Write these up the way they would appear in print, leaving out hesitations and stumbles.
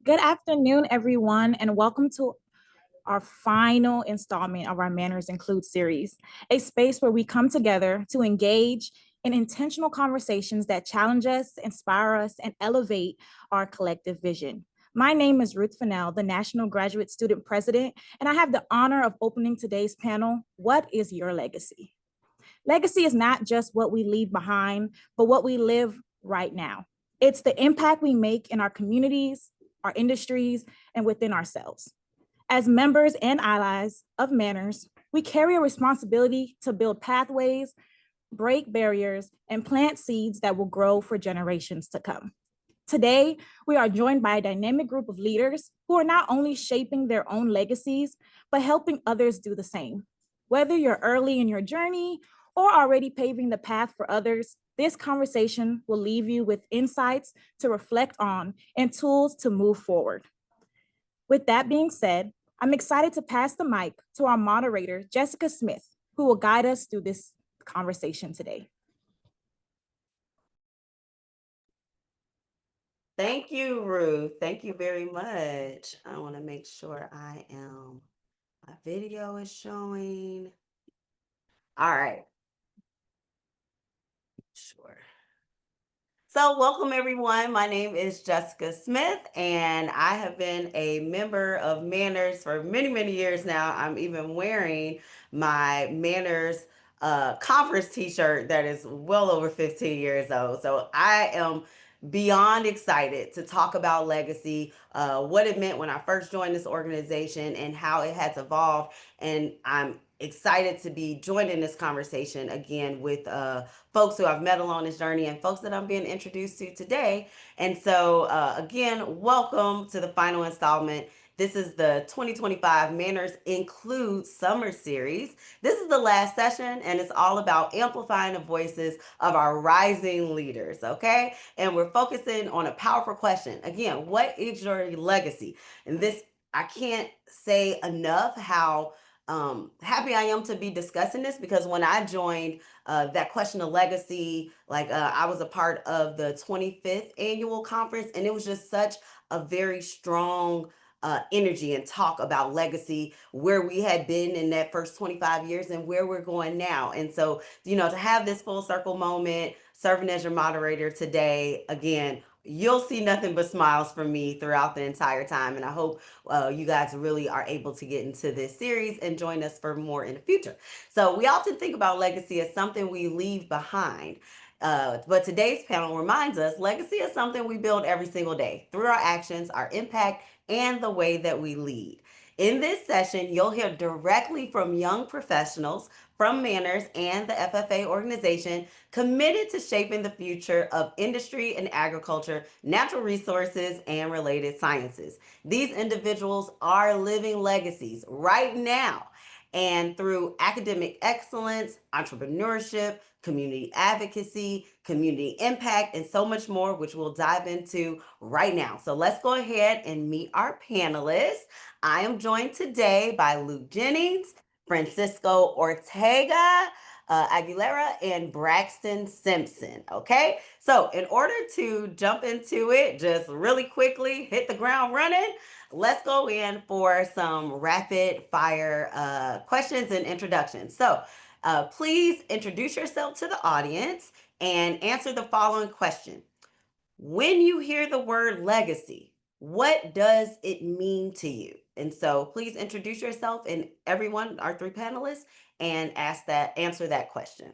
Good afternoon, everyone, and welcome to our final installment of our Manners Include series, a space where we come together to engage in intentional conversations that challenge us, inspire us, and elevate our collective vision. My name is Ruth Fennell, the National Graduate Student President, and I have the honor of opening today's panel, What is Your Legacy? Legacy is not just what we leave behind, but what we live right now. It's the impact we make in our communities, our industries, and within ourselves. As members and allies of MANRRS, we carry a responsibility to build pathways, break barriers, and plant seeds that will grow for generations to come. Today, we are joined by a dynamic group of leaders who are not only shaping their own legacies, but helping others do the same. Whether you're early in your journey or already paving the path for others, this conversation will leave you with insights to reflect on and tools to move forward. With that being said, I'm excited to pass the mic to our moderator, Jessica Smith, who will guide us through this conversation today. Thank you, Ruth. Thank you very much. I want to make sure my video is showing. All right. Sure. So welcome everyone. My name is Jessica Smith and I have been a member of MANRRS for many, many years now. I'm even wearing my MANRRS conference t-shirt that is well over 15 years old. So I am beyond excited to talk about legacy, what it meant when I first joined this organization and how it has evolved. And I'm excited to be joining this conversation again with folks who I've met along this journey and folks that I'm being introduced to today. And so again, welcome to the final installment. This is the 2025 MANRRS Include Summer Series. This is the last session and it's all about amplifying the voices of our rising leaders, okay? And we're focusing on a powerful question. Again, what is your legacy? And this, I can't say enough how happy I am to be discussing this, because when I joined that question of legacy, I was a part of the 25th annual conference, and it was just such a very strong energy and talk about legacy, where we had been in that first 25 years and where we're going now. And so, to have this full circle moment, serving as your moderator today, again, you'll see nothing but smiles from me throughout the entire time. And I hope you guys really are able to get into this series and join us for more in the future. So we often think about legacy as something we leave behind. But today's panel reminds us legacy is something we build every single day through our actions, our impact, and the way that we lead. In this session, you'll hear directly from young professionals from MANRRS and the FFA organization committed to shaping the future of industry and agriculture, natural resources, and related sciences. These individuals are living legacies right now. And through academic excellence, entrepreneurship, community advocacy, community impact, and so much more, which we'll dive into right now. So let's go ahead and meet our panelists. I am joined today by Luke Jennings, Francisco Ortega, Aguilera, and Braxton Simpson. Okay, so in order to jump into it, just really quickly hit the ground running, let's go in for some rapid fire questions and introductions. So please introduce yourself to the audience and answer the following question. When you hear the word legacy, what does it mean to you? And so please introduce yourself and everyone, our three panelists, and answer that question.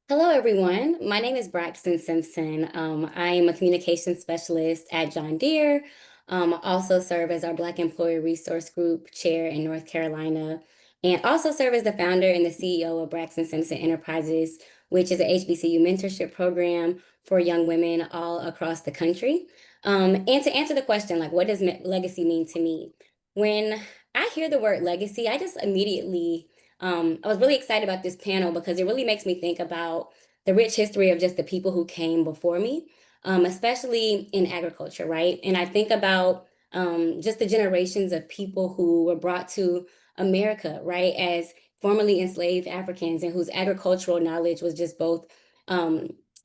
Hello, everyone. My name is Braxton Simpson. I am a communications specialist at John Deere. Also serve as our Black Employee Resource Group chair in North Carolina, and also serve as the founder and the CEO of Braxton Simpson Enterprises, which is an HBCU mentorship program for young women all across the country. And to answer the question, what does legacy mean to me? When I hear the word legacy, I just immediately I was really excited about this panel because it really makes me think about the rich history of just the people who came before me, especially in agriculture, right? And I think about just the generations of people who were brought to America, right, as formerly enslaved Africans, and whose agricultural knowledge was just both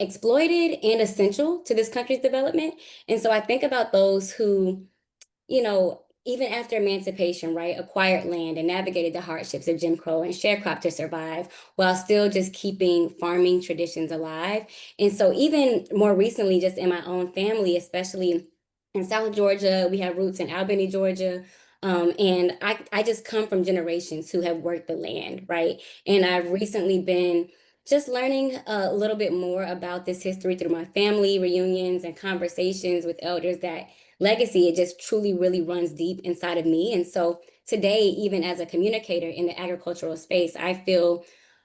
exploited and essential to this country's development. And so I think about those who, even after emancipation, right, acquired land and navigated the hardships of Jim Crow and sharecropped to survive while still just keeping farming traditions alive. And so even more recently, just in my own family, especially in South Georgia, we have roots in Albany, Georgia. And I just come from generations who have worked the land, right? And I've recently been just learning a little bit more about this history through my family reunions and conversations with elders. That legacy, it just truly really runs deep inside of me. And so today, even as a communicator in the agricultural space, I feel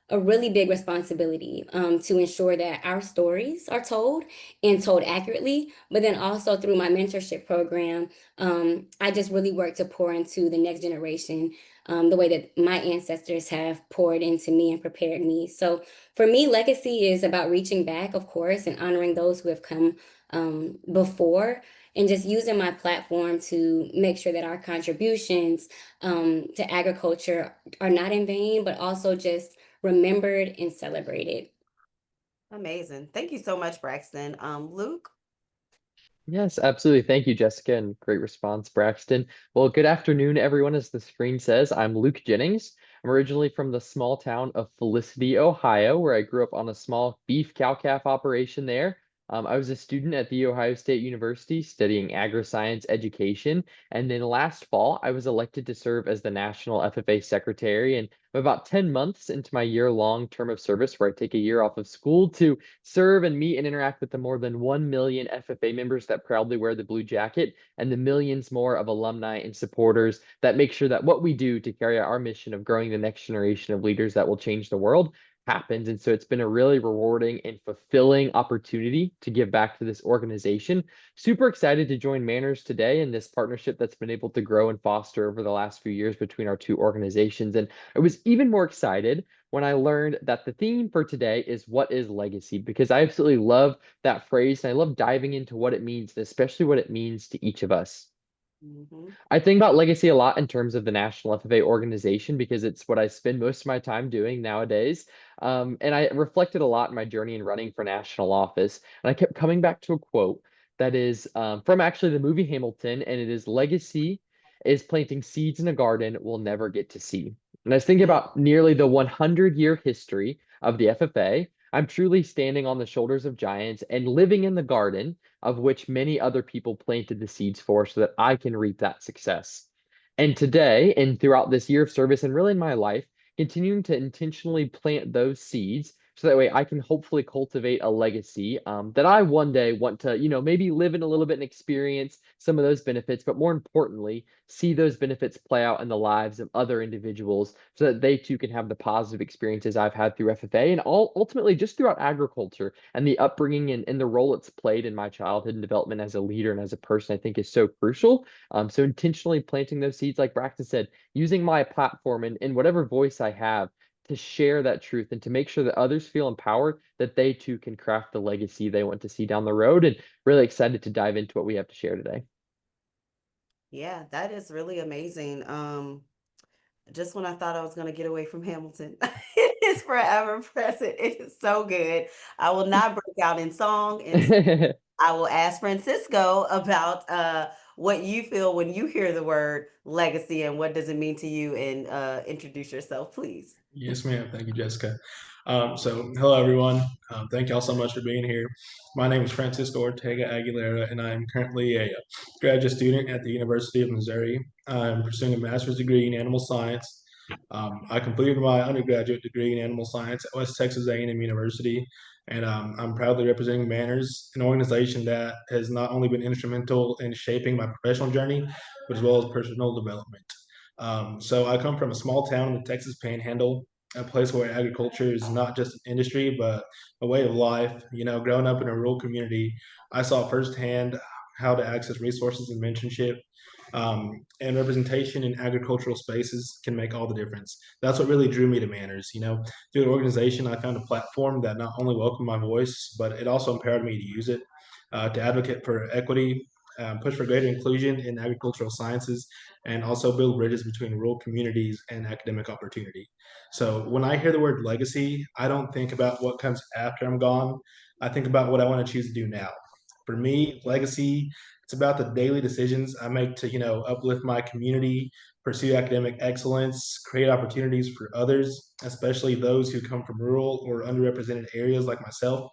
a really big responsibility to ensure that our stories are told and told accurately. But then also through my mentorship program, I just really work to pour into the next generation the way that my ancestors have poured into me and prepared me. So for me, legacy is about reaching back, of course, and honoring those who have come before, and just using my platform to make sure that our contributions to agriculture are not in vain, but also just remembered and celebrated. Amazing. Thank you so much, Braxton. Luke? Yes, absolutely. Thank you, Jessica, and great response, Braxton. Well, good afternoon, everyone. As the screen says, I'm Luke Jennings. I'm originally from the small town of Felicity, Ohio, where I grew up on a small beef cow-calf operation there. I was a student at The Ohio State University studying agri-science education, and then last fall, I was elected to serve as the National FFA Secretary, and I'm about 10 months into my year-long term of service where I take a year off of school to serve and meet and interact with the more than 1 million FFA members that proudly wear the blue jacket, and the millions more of alumni and supporters that make sure that what we do to carry out our mission of growing the next generation of leaders that will change the world happens. And so it's been a really rewarding and fulfilling opportunity to give back to this organization. Super excited to join MANRRS today in this partnership that's been able to grow and foster over the last few years between our two organizations. And I was even more excited when I learned that the theme for today is what is legacy, because I absolutely love that phrase and I love diving into what it means, and especially what it means to each of us. Mm-hmm. I think about legacy a lot in terms of the National FFA organization because it's what I spend most of my time doing nowadays. And I reflected a lot in my journey in running for national office. And I kept coming back to a quote that is from actually the movie Hamilton, and it is legacy is planting seeds in a garden we'll never get to see. And I was thinking about nearly the 100-year history of the FFA. I'm truly standing on the shoulders of giants and living in the garden of which many other people planted the seeds for so that I can reap that success. And today, and throughout this year of service, and really in my life, continuing to intentionally plant those seeds so that way I can hopefully cultivate a legacy that I one day want to, maybe live in a little bit and experience some of those benefits, but more importantly, see those benefits play out in the lives of other individuals so that they too can have the positive experiences I've had through FFA and ultimately just throughout agriculture and the upbringing and the role it's played in my childhood and development as a leader and as a person, I think is so crucial. So intentionally planting those seeds, like Braxton said, using my platform and whatever voice I have to share that truth and to make sure that others feel empowered that they too can craft the legacy they want to see down the road. And really excited to dive into what we have to share today. Yeah, that is really amazing. Just when I thought I was going to get away from Hamilton, it is forever present. It is so good. I will not break out in song, and I will ask Francisco about what you feel when you hear the word legacy and what does it mean to you, and introduce yourself, please. Yes, ma'am. Thank you, Jessica. Hello, everyone. Thank y'all so much for being here. My name is Francisco Ortega Aguilera, and I'm currently a graduate student at the University of Missouri. I'm pursuing a master's degree in animal science. I completed my undergraduate degree in animal science at West Texas A&M University, and I'm proudly representing MANRRS, an organization that has not only been instrumental in shaping my professional journey, but as well as personal development. So I come from a small town in the Texas Panhandle, a place where agriculture is not just an industry, but a way of life. Growing up in a rural community, I saw firsthand how to access resources and mentorship. And representation in agricultural spaces can make all the difference. That's what really drew me to MANRRS. Through the organization, I found a platform that not only welcomed my voice, but it also empowered me to use it to advocate for equity, push for greater inclusion in agricultural sciences, and also build bridges between rural communities and academic opportunity. So when I hear the word legacy, I don't think about what comes after I'm gone. I think about what I want to choose to do now. For me, legacy, it's about the daily decisions I make to, uplift my community, pursue academic excellence, create opportunities for others, especially those who come from rural or underrepresented areas like myself.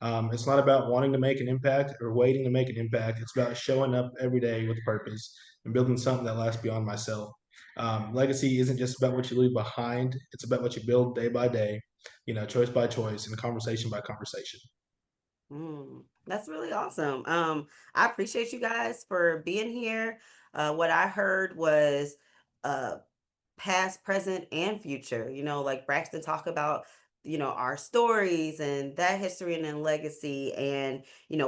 It's not about wanting to make an impact or waiting to make an impact. It's about showing up every day with purpose and building something that lasts beyond myself. Legacy isn't just about what you leave behind, it's about what you build day by day, choice by choice and conversation by conversation. That's really awesome. I appreciate you guys for being here. What I heard was uh, past, present, and future. Like Braxton talk about, our stories and that history and then legacy, and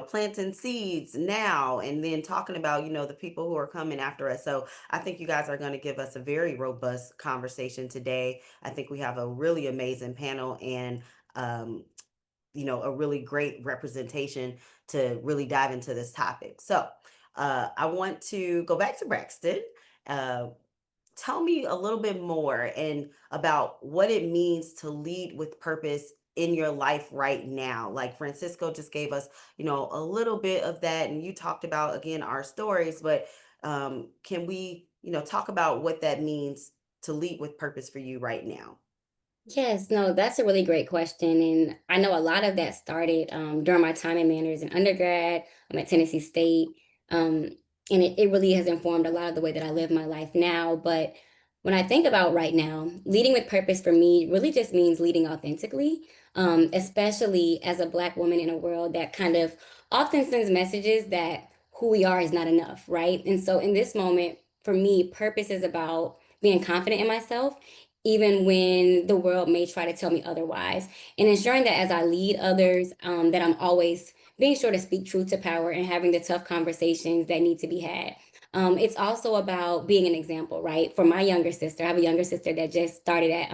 planting seeds now, and then talking about the people who are coming after us. So I think you guys are going to give us a very robust conversation today. I think we have a really amazing panel, and um, a really great representation to really dive into this topic. So I want to go back to Braxton. Uh, Tell me a little bit more and about what it means to lead with purpose in your life right now. Like Francisco just gave us, a little bit of that, and you talked about again our stories, but can we, talk about what that means to lead with purpose for you right now? Yes, no, that's a really great question. And I know a lot of that started during my time in manners in undergrad. I'm at Tennessee State. Um, and it really has informed a lot of the way that I live my life now. But when I think about right now, leading with purpose for me really just means leading authentically, especially as a Black woman in a world that kind of often sends messages that who we are is not enough, right? And so in this moment, for me, purpose is about being confident in myself even when the world may try to tell me otherwise, and ensuring that as I lead others, that I'm always being sure to speak truth to power and having the tough conversations that need to be had. It's also about being an example, right? For my younger sister, I have a younger sister that just started at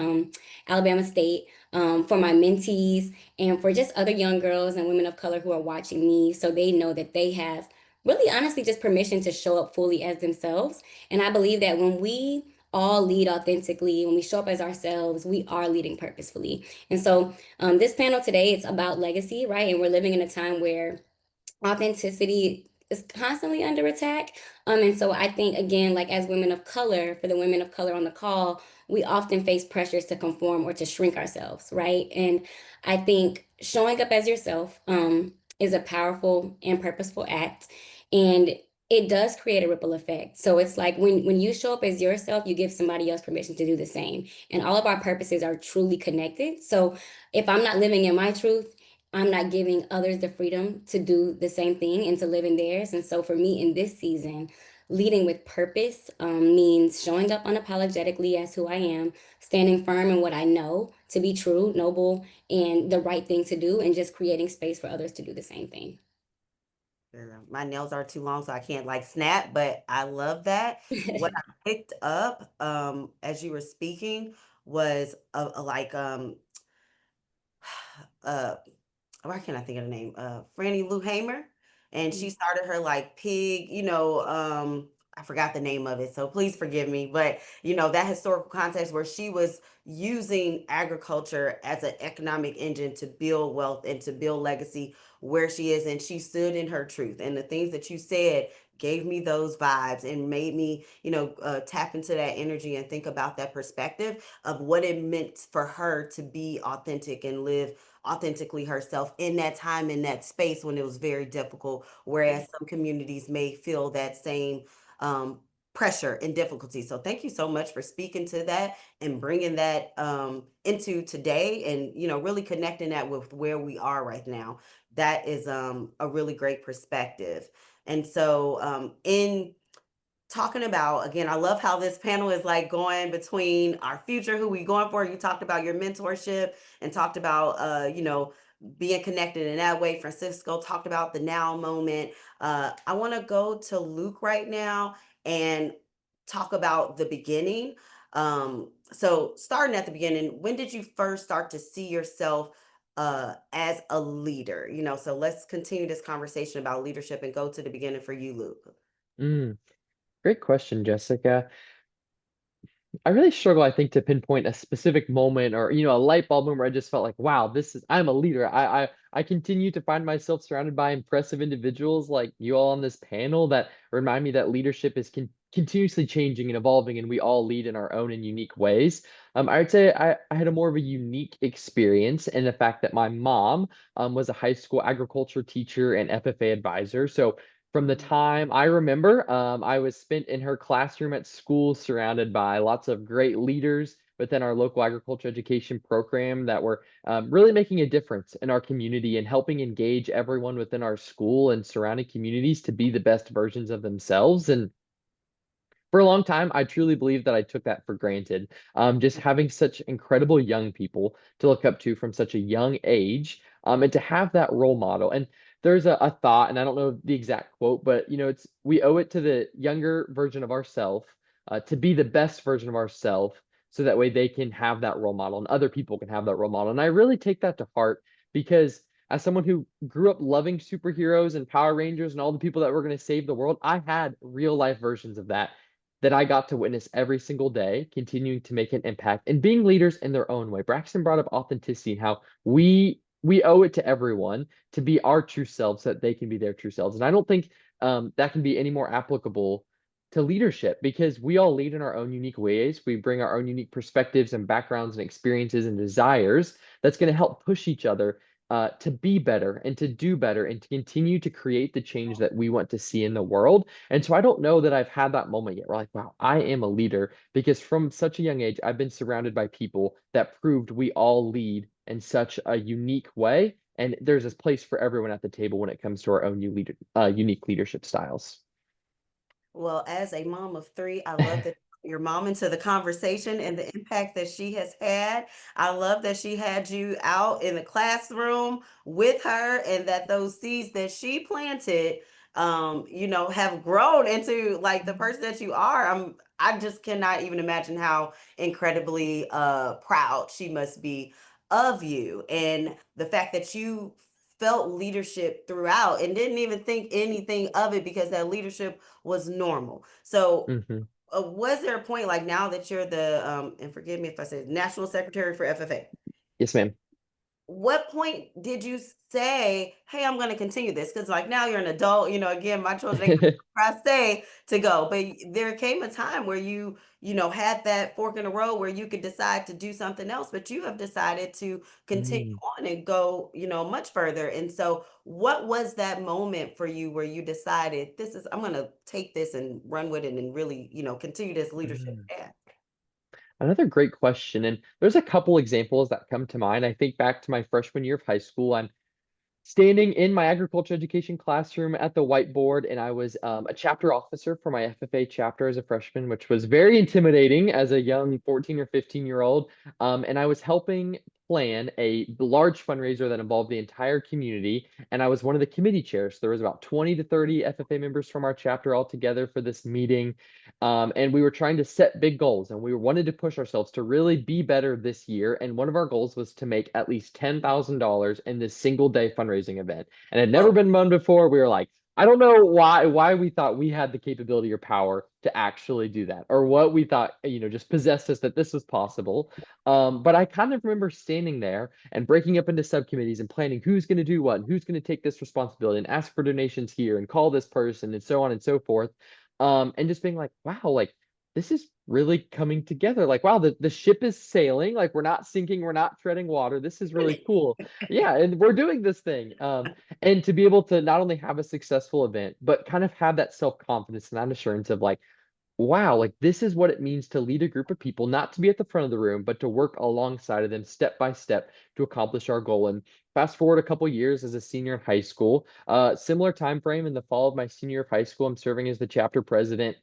Alabama State. For my mentees and for just other young girls and women of color who are watching me, so they know that they have really honestly just permission to show up fully as themselves. And I believe that when we all lead authentically, when we show up as ourselves, we are leading purposefully. And so this panel today, it's about legacy, right? And we're living in a time where authenticity is constantly under attack. And so I think, again, like as women of color, for the women of color on the call, we often face pressures to conform or to shrink ourselves, right? And I think showing up as yourself is a powerful and purposeful act. And it does create a ripple effect. So it's like when you show up as yourself, you give somebody else permission to do the same. And all of our purposes are truly connected. So if I'm not living in my truth, I'm not giving others the freedom to do the same thing and to live in theirs. And so for me in this season, leading with purpose means showing up unapologetically as who I am, standing firm in what I know to be true, noble, and the right thing to do, and just creating space for others to do the same thing. My nails are too long, so I can't like snap, but I love that. What I picked up as you were speaking was like uh why can't I think of the name? Franny Lou Hamer. And she started her like pig, I forgot the name of it, so please forgive me. But that historical context where she was using agriculture as an economic engine to build wealth and to build legacy where she is, and she stood in her truth. And the things that you said gave me those vibes and made me, tap into that energy and think about that perspective of what it meant for her to be authentic and live authentically herself in that time, in that space when it was very difficult, whereas some communities may feel that same pressure and difficulty. So thank you so much for speaking to that and bringing that into today, and really connecting that with where we are right now. That is a really great perspective. And so in talking about, again, I love how this panel is like going between our future, who we going for. You talked about your mentorship and talked about being connected in that way. Francisco talked about the now moment. I want to go to Luke right now and talk about the beginning. So starting at the beginning, when did you first start to see yourself as a leader? So let's continue this conversation about leadership and go to the beginning for you, Luke. Great question, Jessica. I really struggle, I think, to pinpoint a specific moment or, a light bulb moment where I just felt like, wow, I'm a leader. I continue to find myself surrounded by impressive individuals like you all on this panel that remind me that leadership is continuously changing and evolving, and we all lead in our own and unique ways. I would say I had a more of a unique experience in the fact that my mom was a high school agriculture teacher and FFA advisor. So from the time I remember, I was spent in her classroom at school, surrounded by lots of great leaders within our local agriculture education program that were really making a difference in our community and helping engage everyone within our school and surrounding communities to be the best versions of themselves. And for a long time, I truly believe that I took that for granted. Just having such incredible young people to look up to from such a young age, and to have that role model. And there's a thought, and I don't know the exact quote, but it's we owe it to the younger version of ourselves to be the best version of ourselves, so that way they can have that role model and other people can have that role model. And I really take that to heart because as someone who grew up loving superheroes and Power Rangers and all the people that were going to save the world, I had real life versions of that I got to witness every single day, continuing to make an impact and being leaders in their own way. Braxton brought up authenticity and how we owe it to everyone to be our true selves so that they can be their true selves. And I don't think that can be any more applicable to leadership because we all lead in our own unique ways. We bring our own unique perspectives and backgrounds and experiences and desires that's going to help push each other to be better and to do better and to continue to create the change that we want to see in the world. And so I don't know that I've had that moment yet where like, wow, I am a leader because from such a young age, I've been surrounded by people that proved we all lead in such a unique way. And there's this place for everyone at the table when it comes to our own unique leadership styles. Well, as a mom of three, I love that your mom into the conversation and the impact that she has had. I love that she had you out in the classroom with her and that those seeds that she planted, have grown into like the person that you are. I just cannot even imagine how incredibly proud she must be of you and the fact that you felt leadership throughout and didn't even think anything of it because that leadership was normal. So Mhm. was there a point like now that you're the and forgive me if I said national secretary for FFA, Yes, ma'am. what point did you say, hey, I'm going to continue this? Because like now you're an adult, again, my children, they I say to go, but there came a time where had that fork in the road where you could decide to do something else, but you have decided to continue Mm. on and go, much further. And so what was that moment for you where you decided I'm going to take this and run with it and really, continue this leadership Mm. path? Another great question. And there's a couple examples that come to mind. I think back to my freshman year of high school. I'm standing in my agriculture education classroom at the whiteboard, and I was a chapter officer for my FFA chapter as a freshman, which was very intimidating as a young 14 or 15-year-old. And I was helping plan a large fundraiser that involved the entire community, and I was one of the committee chairs. There was about 20 to 30 FFA members from our chapter all together for this meeting, and we were trying to set big goals, and we wanted to push ourselves to really be better this year. And one of our goals was to make at least $10,000 in this single day fundraising event. And it had never Whoa. been done before. We were like, I don't know why we thought we had the capability or power to actually do that, or what we thought, just possessed us that this was possible. But I kind of remember standing there and breaking up into subcommittees and planning who's going to do what and who's going to take this responsibility and ask for donations here and call this person and so on and so forth. And just being like, wow, like this is really coming together. Like, wow, the ship is sailing. Like, we're not sinking, we're not treading water. This is really cool. Yeah, and we're doing this thing. And to be able to not only have a successful event, but kind of have that self-confidence and that assurance of like, wow, like this is what it means to lead a group of people, not to be at the front of the room, but to work alongside of them step by step to accomplish our goal. And fast forward a couple years as a senior in high school, similar time frame in the fall of my senior year of high school, I'm serving as the chapter president.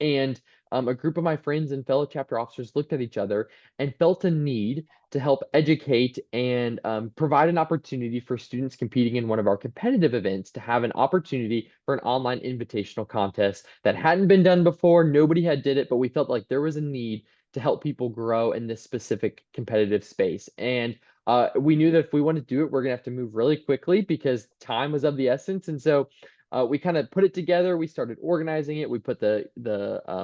And a group of my friends and fellow chapter officers looked at each other and felt a need to help educate and provide an opportunity for students competing in one of our competitive events to have an opportunity for an online invitational contest that hadn't been done before. Nobody had did it, but we felt like there was a need to help people grow in this specific competitive space. And We knew that if we wanted to do it, we're gonna have to move really quickly because time was of the essence. And so we kind of put it together. We started organizing it. We put the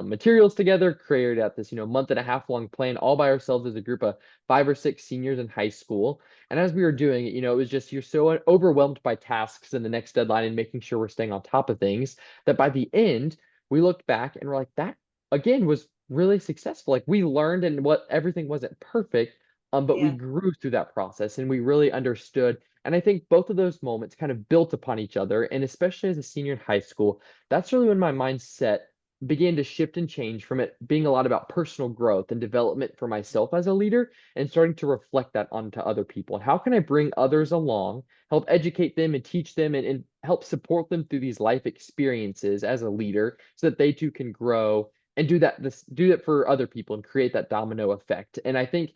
materials together, created out this month and a half long plan all by ourselves as a group of 5 or 6 seniors in high school. And as we were doing it, it was just you're so overwhelmed by tasks and the next deadline and making sure we're staying on top of things that by the end we looked back and we're like, that again was really successful. Like we learned and what everything wasn't perfect, but we Yeah. grew through that process and we really understood. And I think both of those moments kind of built upon each other. And especially as a senior in high school, that's really when my mindset began to shift and change from it being a lot about personal growth and development for myself as a leader and starting to reflect that onto other people. And how can I bring others along, help educate them and teach them and help support them through these life experiences as a leader so that they too can grow and do that for other people and create that domino effect. And I think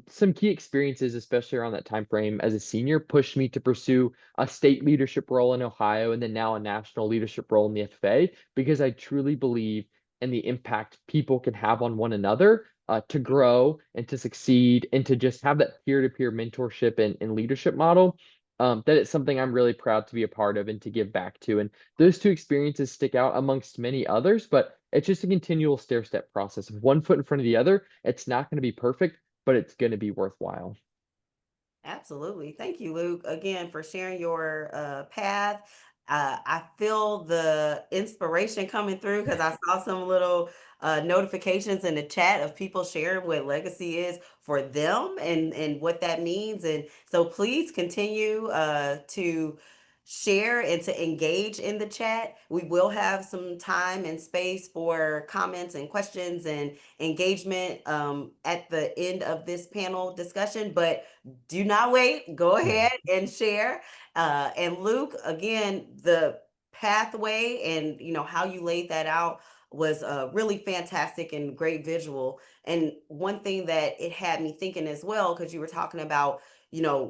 some key experiences, especially around that time frame as a senior, pushed me to pursue a state leadership role in Ohio and then now a national leadership role in the FFA because I truly believe in the impact people can have on one another to grow and to succeed and to just have that peer-to-peer mentorship and leadership model. That it's something I'm really proud to be a part of and to give back to. And those two experiences stick out amongst many others, but it's just a continual stair-step process of one foot in front of the other. It's not going to be perfect, but it's going to be worthwhile. Absolutely. Thank you, Luke, again for sharing your path. I feel the inspiration coming through because I saw some little notifications in the chat of people sharing what legacy is for them and what that means. And so please continue to share and to engage in the chat. We will have some time and space for comments and questions and engagement at the end of this panel discussion, but do not wait. Go ahead and share. And Luke, again, the pathway and how you laid that out was really fantastic and great visual. And one thing that it had me thinking as well, because you were talking about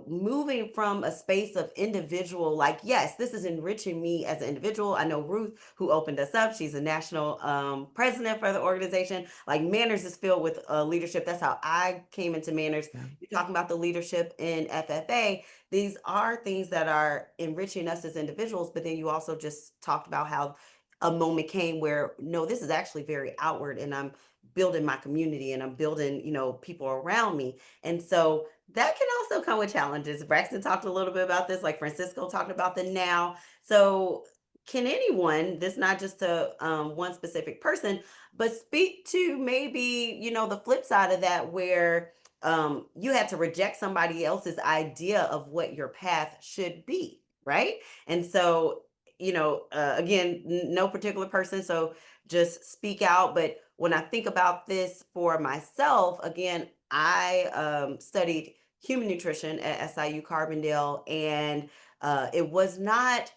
moving from a space of individual, like, yes, this is enriching me as an individual. I know Ruth, who opened us up, she's a national president for the organization. Like, MANRRS is filled with leadership. That's how I came into MANRRS. Yeah. You're talking about the leadership in FFA. These are things that are enriching us as individuals, but then you also just talked about how a moment came where, no, this is actually very outward and I'm building my community and I'm building, people around me. And so that can also come with challenges. Braxton talked a little bit about this, like Francisco talked about the now. So can anyone, this not just to one specific person, but speak to maybe, the flip side of that where you had to reject somebody else's idea of what your path should be, right? And so, again, no particular person, so just speak out. But when I think about this for myself, again, I studied human nutrition at SIU Carbondale, and it was not,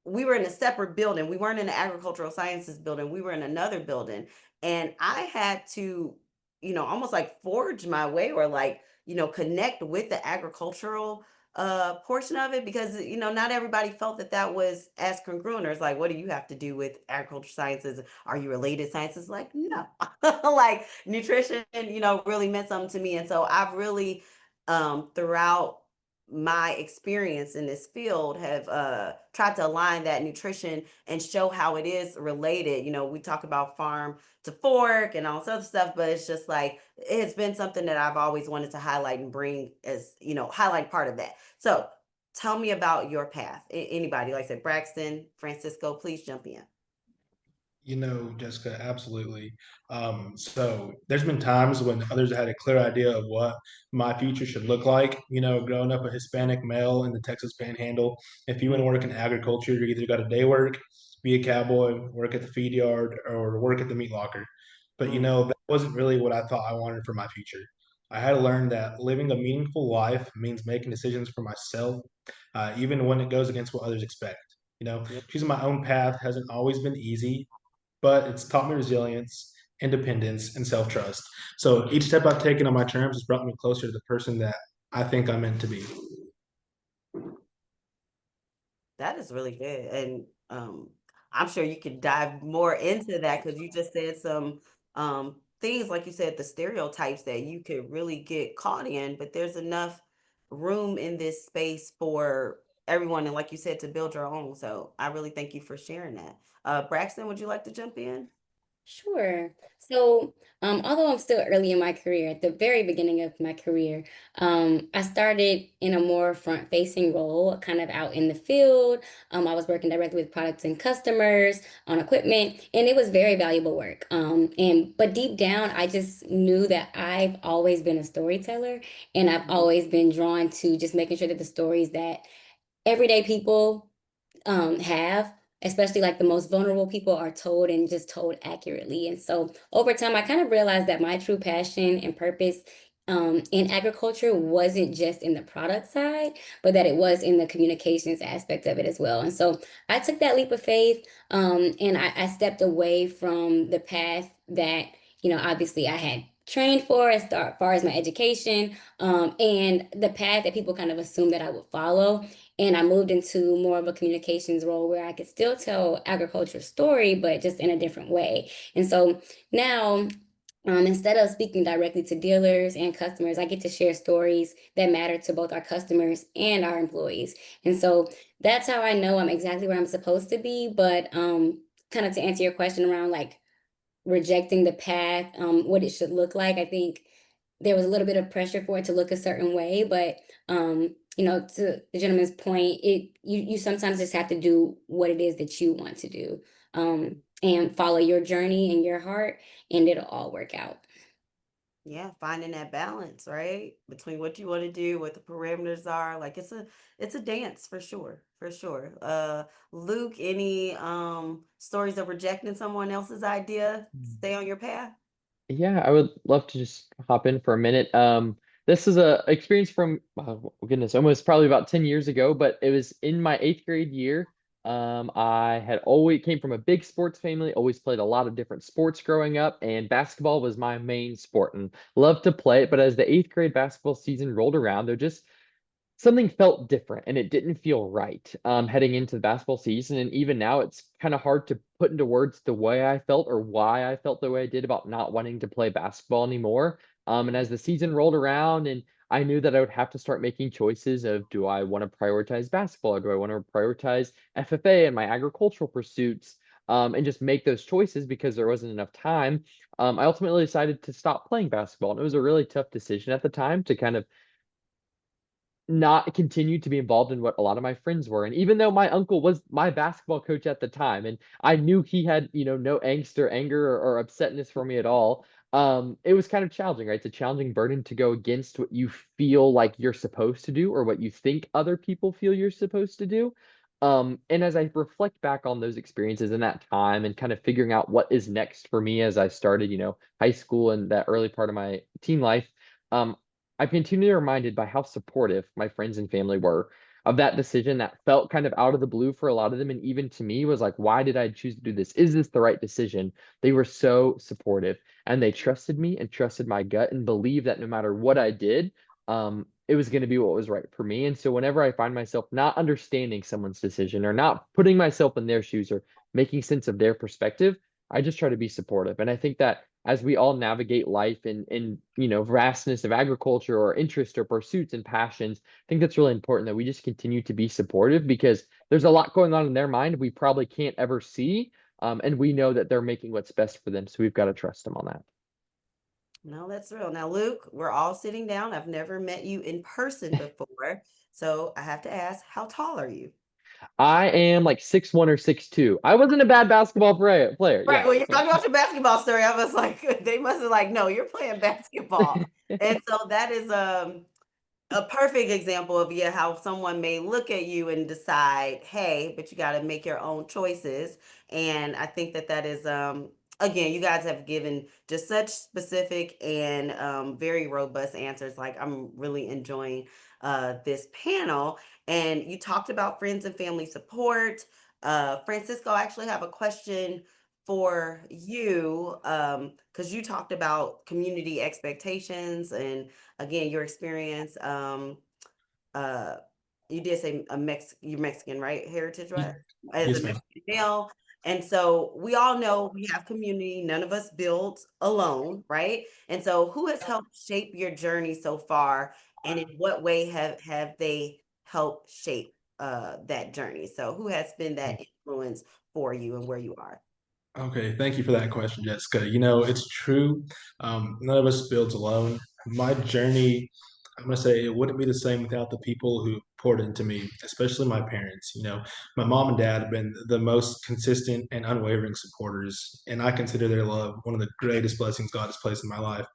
we were in a separate building. We weren't in the agricultural sciences building. We were in another building. And I had to, almost like forge my way or like, connect with the agricultural portion of it because, not everybody felt that that was as congruent. Or it's like, what do you have to do with agriculture sciences? Are you related sciences? Like, no. Like nutrition, really meant something to me. And so I've really, throughout my experience in this field have tried to align that nutrition and show how it is related. We talk about farm to fork and all this other stuff, but it's just like it's been something that I've always wanted to highlight and bring as highlight part of that. So tell me about your path. Anybody, like I said, Braxton, Francisco, please jump in. Jessica, absolutely. So there's been times when others had a clear idea of what my future should look like. Growing up a Hispanic male in the Texas Panhandle, if you want to work in agriculture, you either got to day work, be a cowboy, work at the feed yard, or work at the meat locker. But that wasn't really what I thought I wanted for my future. I had to learn that living a meaningful life means making decisions for myself, even when it goes against what others expect. Choosing my own path hasn't always been easy, but it's taught me resilience, independence, and self trust. So each step I've taken on my terms has brought me closer to the person that I think I'm meant to be. That is really good. And I'm sure you could dive more into that because you just said some things, like you said, the stereotypes that you could really get caught in, but there's enough room in this space for everyone, and like you said, to build your own. So I really thank you for sharing that. Braxton, would you like to jump in? Sure. So, although I'm still early in my career, at the very beginning of my career, I started in a more front-facing role, kind of out in the field. I was working directly with products and customers on equipment, and it was very valuable work. But deep down, I just knew that I've always been a storyteller, and I've always been drawn to just making sure that the stories that everyday people have, especially like the most vulnerable people, are told and just told accurately. And so over time, I kind of realized that my true passion and purpose in agriculture wasn't just in the product side, but that it was in the communications aspect of it as well. And so I took that leap of faith, and I stepped away from the path that, obviously I had trained for as far as my education, and the path that people kind of assumed that I would follow. And I moved into more of a communications role where I could still tell agriculture story, but just in a different way. And so now, instead of speaking directly to dealers and customers, I get to share stories that matter to both our customers and our employees. And so that's how I know I'm exactly where I'm supposed to be. But kind of to answer your question around like rejecting the path, what it should look like, I think there was a little bit of pressure for it to look a certain way, but to the gentleman's point, you sometimes just have to do what it is that you want to do, and follow your journey and your heart, and it'll all work out. Yeah, finding that balance, right? Between what you want to do, what the parameters are. Like it's a dance for sure, for sure. Luke, any stories of rejecting someone else's idea? Stay on your path? Yeah, I would love to just hop in for a minute. This is a experience from, goodness, almost probably about 10 years ago, but it was in my eighth grade year. I had always came from a big sports family, always played a lot of different sports growing up, and basketball was my main sport and loved to play it. But as the eighth grade basketball season rolled around, there just something felt different and it didn't feel right heading into the basketball season. And even now, it's kind of hard to put into words the way I felt or why I felt the way I did about not wanting to play basketball anymore. And as the season rolled around, and I knew that I would have to start making choices of, do I want to prioritize basketball or do I want to prioritize FFA and my agricultural pursuits, and just make those choices because there wasn't enough time. I ultimately decided to stop playing basketball. And it was a really tough decision at the time to kind of not continue to be involved in what a lot of my friends were. And even though my uncle was my basketball coach at the time, and I knew he had, no angst or anger or upsetness for me at all, it was kind of challenging, right? It's a challenging burden to go against what you feel like you're supposed to do or what you think other people feel you're supposed to do. And as I reflect back on those experiences in that time and kind of figuring out what is next for me as I started, high school and that early part of my teen life, um, I'm continually reminded by how supportive my friends and family were of that decision that felt kind of out of the blue for a lot of them. And even to me was like, why did I choose to do this? Is this the right decision? They were so supportive and they trusted me and trusted my gut and believed that no matter what I did, it was going to be what was right for me. And so whenever I find myself not understanding someone's decision or not putting myself in their shoes or making sense of their perspective, I just try to be supportive. And I think that as we all navigate life in vastness of agriculture or interest or pursuits and passions, I think that's really important that we just continue to be supportive because there's a lot going on in their mind we probably can't ever see. And we know that they're making what's best for them. So we've got to trust them on that. No, that's real. Now, Luke, we're all sitting down. I've never met you in person before. So I have to ask, how tall are you? I am like 6'1" or 6'2". I wasn't a bad basketball player. Right. Yeah. When you're talking about your basketball story, I was like, they must have like, no, you're playing basketball. And so that is a perfect example of, yeah, how someone may look at you and decide, hey, but you got to make your own choices. And I think that that is, again, you guys have given just such specific and very robust answers. Like, I'm really enjoying this panel. And you talked about friends and family support. Francisco, I actually have a question for you, because you talked about community expectations and again your experience. Uh you did say you're Mexican, right? Heritage, right? As a Yes, ma'am. Mexican male. And so we all know we have community. None of us built alone, right? And so who has helped shape your journey so far? And in what way have they helped shape that journey? So who has been that influence for you and where you are? Okay, thank you for that question, Jessica. It's true. None of us builds alone. My journey, I'm gonna say it wouldn't be the same without the people who poured into me, especially my parents. My mom and dad have been the most consistent and unwavering supporters, and I consider their love one of the greatest blessings God has placed in my life.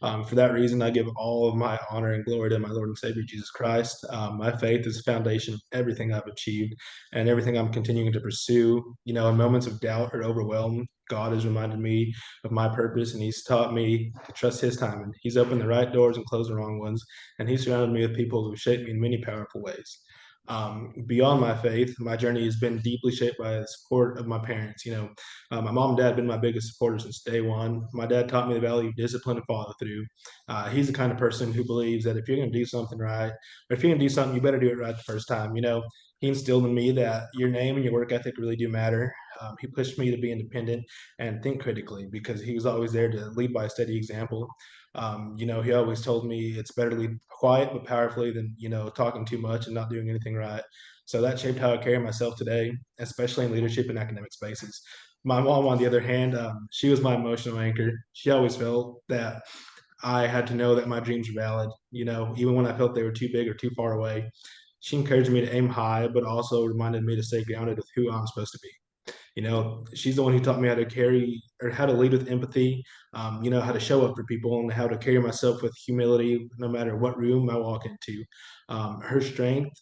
For that reason, I give all of my honor and glory to my Lord and Savior Jesus Christ. My faith is the foundation of everything I've achieved and everything I'm continuing to pursue. In moments of doubt or overwhelm, God has reminded me of my purpose, and He's taught me to trust His timing. He's opened the right doors and closed the wrong ones, and He's surrounded me with people who shaped me in many powerful ways. Beyond my faith, my journey has been deeply shaped by the support of my parents. My mom and dad have been my biggest supporters since day one. My dad taught me the value of discipline and follow through. He's the kind of person who believes that if you're going to do something right, or if you're going to do something, you better do it right the first time. He instilled in me that your name and your work ethic really do matter. He pushed me to be independent and think critically because he was always there to lead by a steady example. He always told me it's better to lead quiet but powerfully than, talking too much and not doing anything right. So that shaped how I carry myself today, especially in leadership and academic spaces. My mom, on the other hand, she was my emotional anchor. She always felt that I had to know that my dreams were valid, even when I felt they were too big or too far away. She encouraged me to aim high, but also reminded me to stay grounded with who I'm supposed to be. She's the one who taught me how to carry or how to lead with empathy, how to show up for people and how to carry myself with humility no matter what room I walk into. Her strength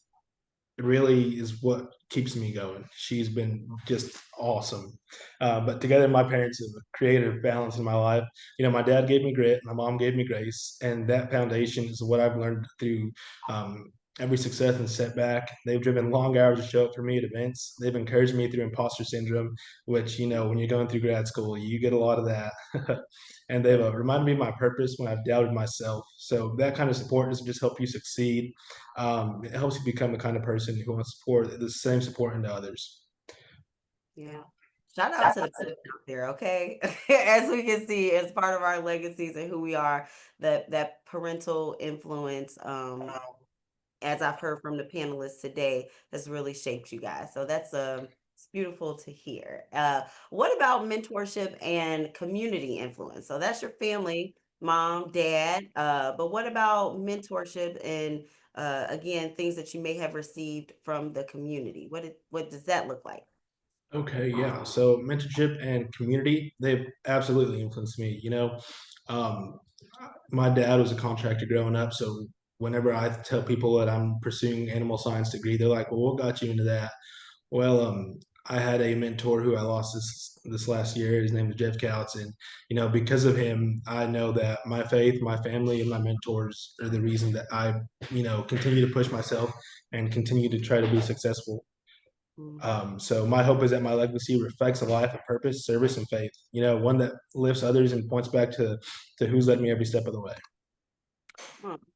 really is what keeps me going. She's been just awesome. But together, my parents have created a balance in my life. My dad gave me grit, my mom gave me grace, and that foundation is what I've learned through every success and setback. They've driven long hours to show up for me at events. They've encouraged me through imposter syndrome, which, when you're going through grad school, you get a lot of that. And they've reminded me of my purpose when I've doubted myself. So that kind of support doesn't just help you succeed, it helps you become the kind of person who wants to pour the same support into others. Yeah. Shout out to the parents out there, okay? As we can see, as part of our legacies and who we are, that parental influence, as I've heard from the panelists today, has really shaped you guys. So that's it's beautiful to hear. What about mentorship and community influence? So that's your family, mom, dad. But what about mentorship and again, things that you may have received from the community? What does that look like? Okay, yeah. So mentorship and community, they've absolutely influenced me. Um, my dad was a contractor growing up, so whenever I tell people that I'm pursuing animal science degree, they're like, "Well, what got you into that?" Well, I had a mentor who I lost this last year. His name is Jeff Couts, and because of him, I know that my faith, my family, and my mentors are the reason that I, continue to push myself and continue to try to be successful. So my hope is that my legacy reflects a life of purpose, service, and faith. One that lifts others and points back to who's led me every step of the way.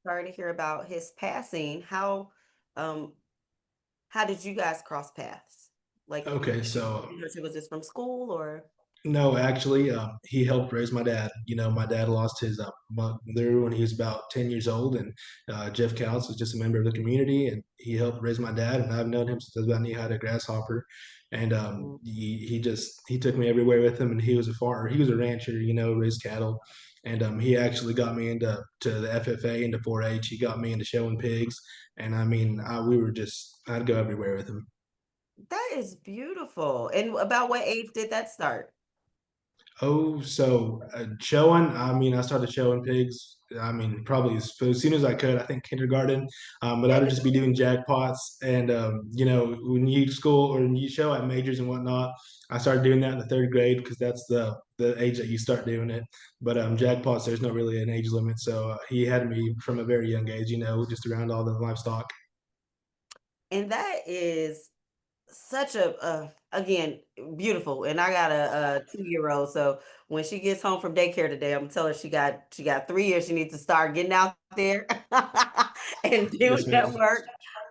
Sorry to hear about his passing. Um how did you guys cross paths? Like Okay, so was this from school or? no, actually, he helped raise my dad. My dad lost his mother when he was about 10 years old, and Jeff Couts was just a member of the community, and he helped raise my dad. And I've known him since I was about knee high to grasshopper, and he took me everywhere with him. And he was a farmer, he was a rancher, raised cattle, and he actually got me to the FFA, into 4-H. He got me into showing pigs, and I mean, I'd go everywhere with him. That is beautiful. And about what age did that start? Oh, so showing, I mean, I started showing pigs. I mean, probably as soon as I could, I think kindergarten. But I'd just be doing jackpots. And, when you school or when you show at majors and whatnot, I started doing that in the third grade because that's the age that you start doing it. But jackpots, there's not really an age limit. So he had me from a very young age, just around all the livestock. And that is such a again beautiful. And I got a 2-year old, so when she gets home from daycare today, I'm gonna tell her she got 3 years. She needs to start getting out there and doing Yes, ma'am. that work.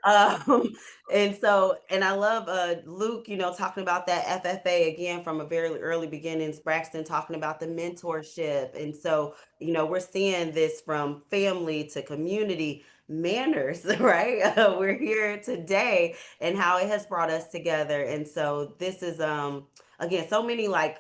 Um, and I love Luke, talking about that FFA again from a very early beginnings. Braxton talking about the mentorship, and so we're seeing this from family to community. MANRRS, right? We're here today and how it has brought us together. And so this is again so many like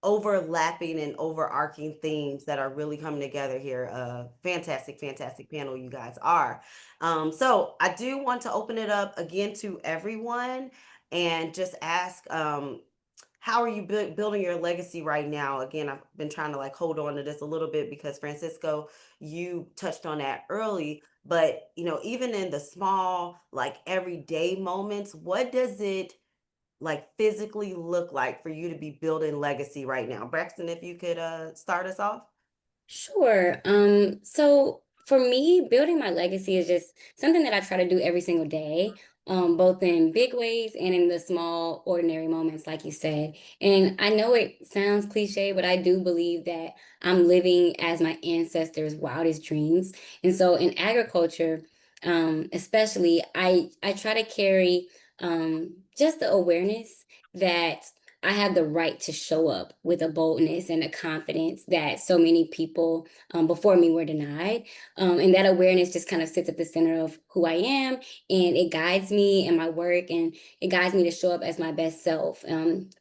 overlapping and overarching themes that are really coming together here. Fantastic, fantastic panel you guys are. So I do want to open it up again to everyone and just ask, how are you building your legacy right now? Again, I've been trying to like hold on to this a little bit because Francisco, you touched on that early, but you know, even in the small, like everyday moments, what does it like physically look like for you to be building legacy right now? Braxton, if you could start us off. Sure. So for me, building my legacy is just something that I try to do every single day, both in big ways and in the small, ordinary moments, like you said. And I know it sounds cliche, but I do believe that I'm living as my ancestors' wildest dreams. And so in agriculture, especially, I try to carry just the awareness that I have the right to show up with a boldness and a confidence that so many people before me were denied. And that awareness just kind of sits at the center of who I am, and it guides me in my work, and it guides me to show up as my best self.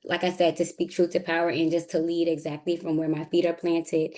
Like I said, to speak truth to power and just to lead exactly from where my feet are planted,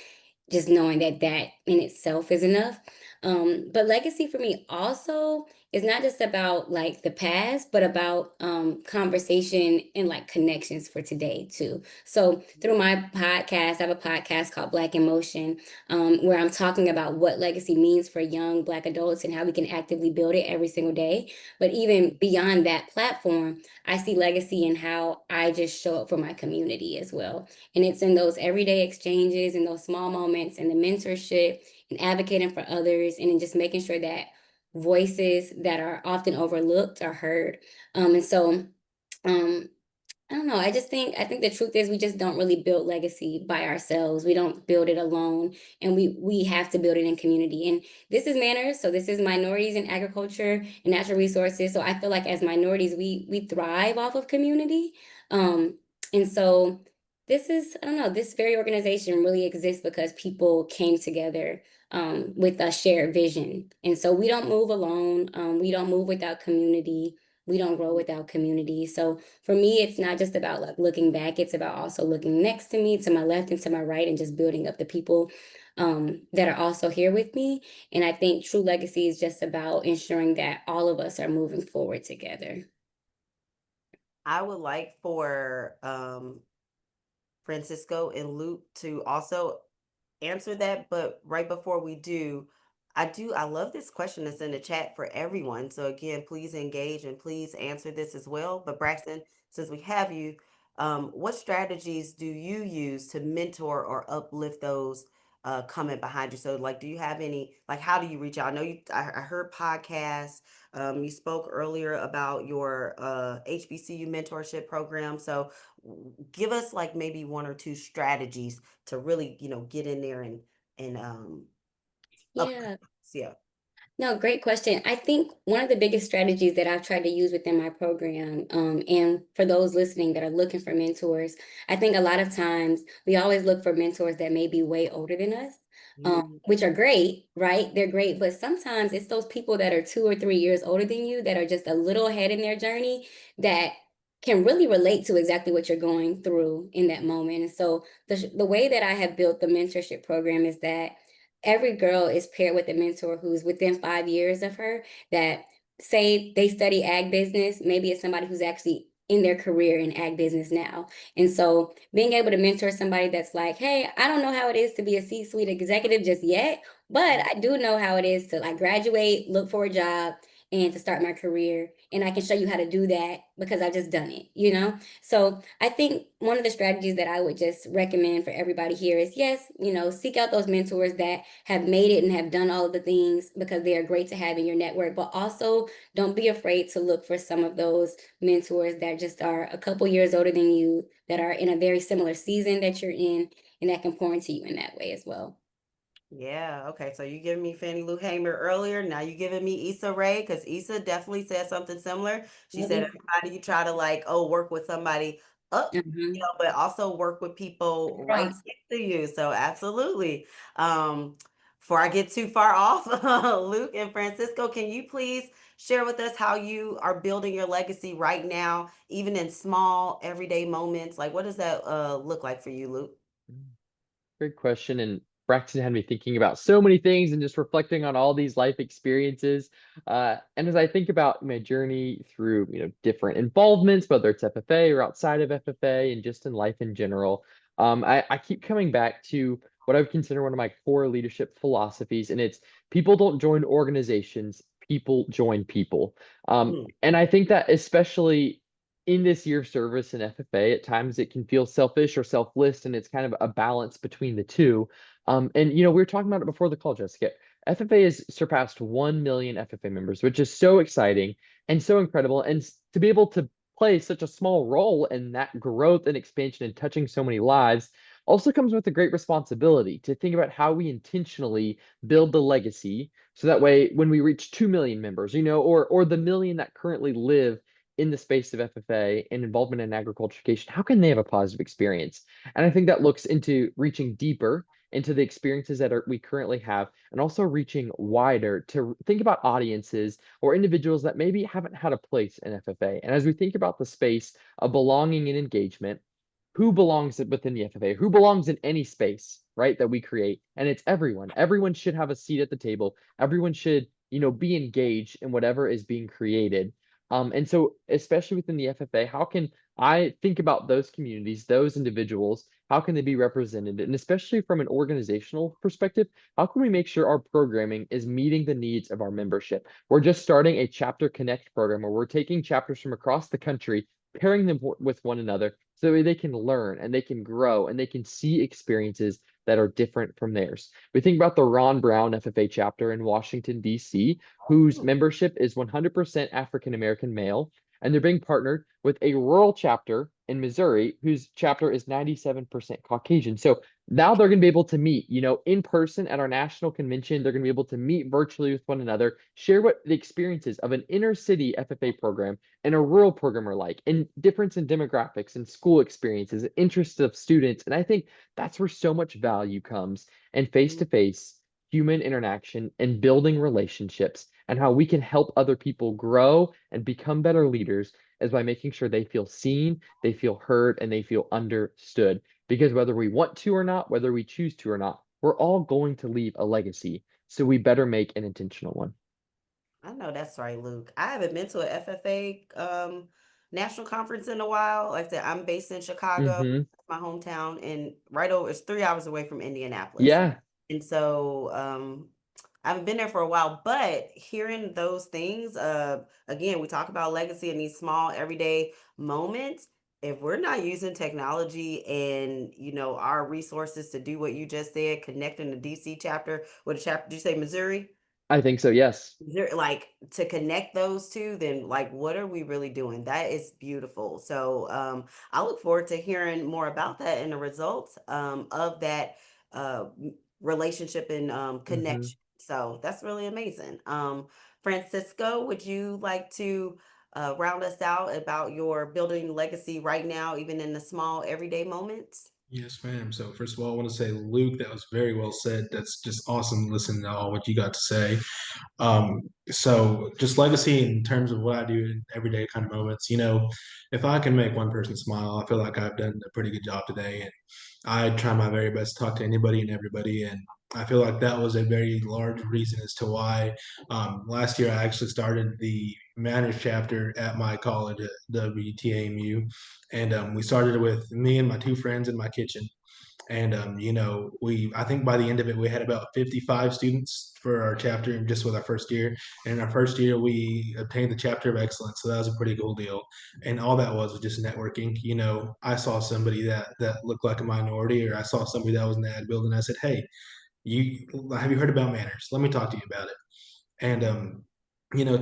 just knowing that that in itself is enough. But legacy for me also is not just about like the past, but about conversation and like connections for today too. So through my podcast, I have a podcast called Black in Motion, where I'm talking about what legacy means for young Black adults and how we can actively build it every single day. But even beyond that platform, I see legacy in how I just show up for my community as well. And it's in those everyday exchanges and those small moments and the mentorship and advocating for others and in just making sure that voices that are often overlooked are heard. And so um, I don't know. I think the truth is we just don't really build legacy by ourselves. We don't build it alone, and we have to build it in community. And this is MANRRS, so this is minorities in agriculture and natural resources. So I feel like as minorities, we thrive off of community. And so this is, I don't know, this very organization really exists because people came together with a shared vision. And so we don't move alone. We don't move without community. We don't grow without community. So for me, it's not just about like looking back, it's about also looking next to me, to my left and to my right, and just building up the people that are also here with me. And I think true legacy is just about ensuring that all of us are moving forward together. I would like for Francisco and Luke to also answer that, but right before we do, I love this question that's in the chat for everyone. So again, please engage and please answer this as well. But Braxton, since we have you, what strategies do you use to mentor or uplift those coming behind you? So like, do you have any, like, how do you reach out? I know I heard podcasts. You spoke earlier about your HBCU mentorship program. So give us like maybe one or two strategies to really, you know, get in there and Yeah. uplift. Yeah. No, great question. I think one of the biggest strategies that I've tried to use within my program, and for those listening that are looking for mentors, I think a lot of times we always look for mentors that may be way older than us, Mm. which are great, right? They're great, but sometimes it's those people that are 2 or 3 years older than you that are just a little ahead in their journey that can really relate to exactly what you're going through in that moment. And so the way that I have built the mentorship program is that every girl is paired with a mentor who's within 5 years of her that say they study ag business, maybe it's somebody who's actually in their career in ag business now. And so being able to mentor somebody that's like, hey, I don't know how it is to be a C-suite executive just yet, but I do know how it is to like graduate, look for a job, and to start my career. And I can show you how to do that because I've just done it, you know? So I think one of the strategies that I would just recommend for everybody here is yes, you know, seek out those mentors that have made it and have done all of the things because they are great to have in your network, but also don't be afraid to look for some of those mentors that just are a couple years older than you, that are in a very similar season that you're in, and that can pour into you in that way as well. Yeah, okay. So you giving me Fannie Lou Hamer earlier. Now you giving me Issa Rae, because Issa definitely said something similar. She said, everybody you try to like, oh, work with somebody up, you know, but also work with people right Cross. next to you. So absolutely. Um, before I get too far off, Luke and Francisco, can you please share with us how you are building your legacy right now, even in small everyday moments? Like, what does that look like for you, Luke? Great question. And Braxton had me thinking about so many things and just reflecting on all these life experiences. And as I think about my journey through, different involvements, whether it's FFA or outside of FFA and just in life in general, I keep coming back to what I would consider one of my core leadership philosophies, and it's people don't join organizations, people join people. Mm. And I think that especially in this year of service in FFA, at times it can feel selfish or selfless, and it's kind of a balance between the two. And we were talking about it before the call, Jessica. FFA has surpassed 1 million FFA members, which is so exciting and so incredible. And to be able to play such a small role in that growth and expansion and touching so many lives also comes with a great responsibility to think about how we intentionally build the legacy so that way when we reach 2 million members, or the million that currently live in the space of FFA and involvement in agriculture education, how can they have a positive experience? And I think that looks into reaching deeper into the experiences that we currently have, and also reaching wider to think about audiences or individuals that maybe haven't had a place in FFA. And as we think about the space of belonging and engagement, who belongs within the FFA? Who belongs in any space, right, that we create? And it's everyone. Everyone should have a seat at the table. Everyone should, be engaged in whatever is being created. And so, especially within the FFA, how can I think about those communities, those individuals? How can they be represented? And especially from an organizational perspective, how can we make sure our programming is meeting the needs of our membership? We're just starting a Chapter Connect program where we're taking chapters from across the country, pairing them with one another so that they can learn and they can grow and they can see experiences that are different from theirs. We think about the Ron Brown FFA chapter in Washington, D.C., whose membership is 100% African American male, and they're being partnered with a rural chapter in Missouri whose chapter is 97% Caucasian. So now they're going to be able to meet, in person at our national convention. They're going to be able to meet virtually with one another, share what the experiences of an inner city FFA program and a rural program are like, and difference in demographics and school experiences, interests of students. And I think that's where so much value comes, and face-to-face human interaction and building relationships, and how we can help other people grow and become better leaders is by making sure they feel seen, they feel heard, and they feel understood. Because whether we want to or not, whether we choose to or not, we're all going to leave a legacy. So we better make an intentional one. I know that's right, Luke. I haven't been to a FFA national conference in a while. Like I said, I'm based in Chicago, Mm-hmm. my hometown, and right over it's 3 hours away from Indianapolis. Yeah. And so I haven't been there for a while, but hearing those things, again, we talk about legacy in these small everyday moments. If we're not using technology and our resources to do what you just said, connecting the DC chapter with a chapter, did you say Missouri? I think so, yes. Like to connect those two, then like what are we really doing? That is beautiful. So I look forward to hearing more about that and the results of that relationship and Mm-hmm. connection. So that's really amazing. Francisco, would you like to round us out about your building legacy right now, even in the small everyday moments? Yes, ma'am. So first of all, I want to say, Luke, that was very well said. That's just awesome listening to all what you got to say. So just legacy in terms of what I do in everyday kind of moments, if I can make one person smile, I feel like I've done a pretty good job today. And I try my very best to talk to anybody and everybody. And I feel like that was a very large reason as to why last year I actually started the MANRRS chapter at my college at WTAMU. And we started with me and my two friends in my kitchen. And I think by the end of it, we had about 55 students for our chapter just with our first year. And in our first year, we obtained the chapter of excellence. So that was a pretty cool deal. And all that was just networking. I saw somebody that looked like a minority, or I saw somebody that was in the ad building. I said, "Hey, have you heard about MANRRS? Let me talk to you about it." And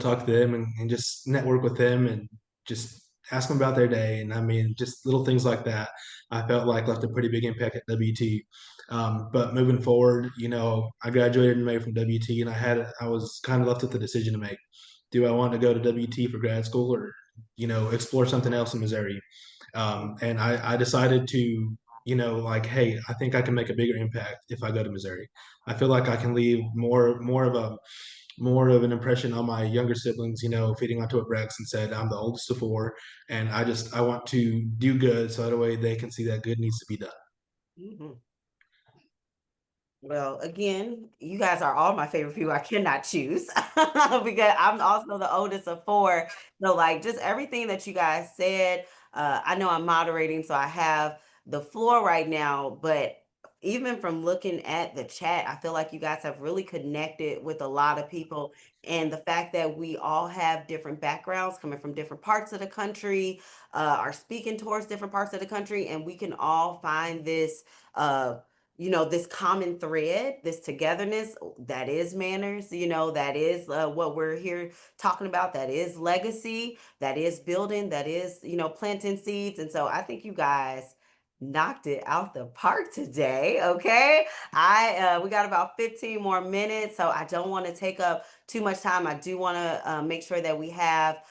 talk to them and just network with them and just ask them about their day. And I mean, just little things like that. I felt like left a pretty big impact at WT. But moving forward, I graduated in May from WT, and I was kind of left with the decision to make. Do I want to go to WT for grad school, or explore something else in Missouri? And I decided to like, hey, I think I can make a bigger impact if I go to Missouri. I feel like I can leave more of an impression on my younger siblings, feeding onto what Braxton said. I'm the oldest of four, and I want to do good so that way they can see that good needs to be done. Mm-hmm. Well, again, you guys are all my favorite people. I cannot choose because I'm also the oldest of four. So, like, just everything that you guys said, I know I'm moderating, so I have the floor right now. But even from looking at the chat, I feel like you guys have really connected with a lot of people. And the fact that we all have different backgrounds coming from different parts of the country, are speaking towards different parts of the country, and we can all find this. This common thread, this togetherness, that is manners, that is what we're here talking about, that is legacy, that is building, that is, planting seeds. And so I think you guys knocked it out the park today. Okay. We got about 15 more minutes, so I don't want to take up too much time. I do want to make sure that we have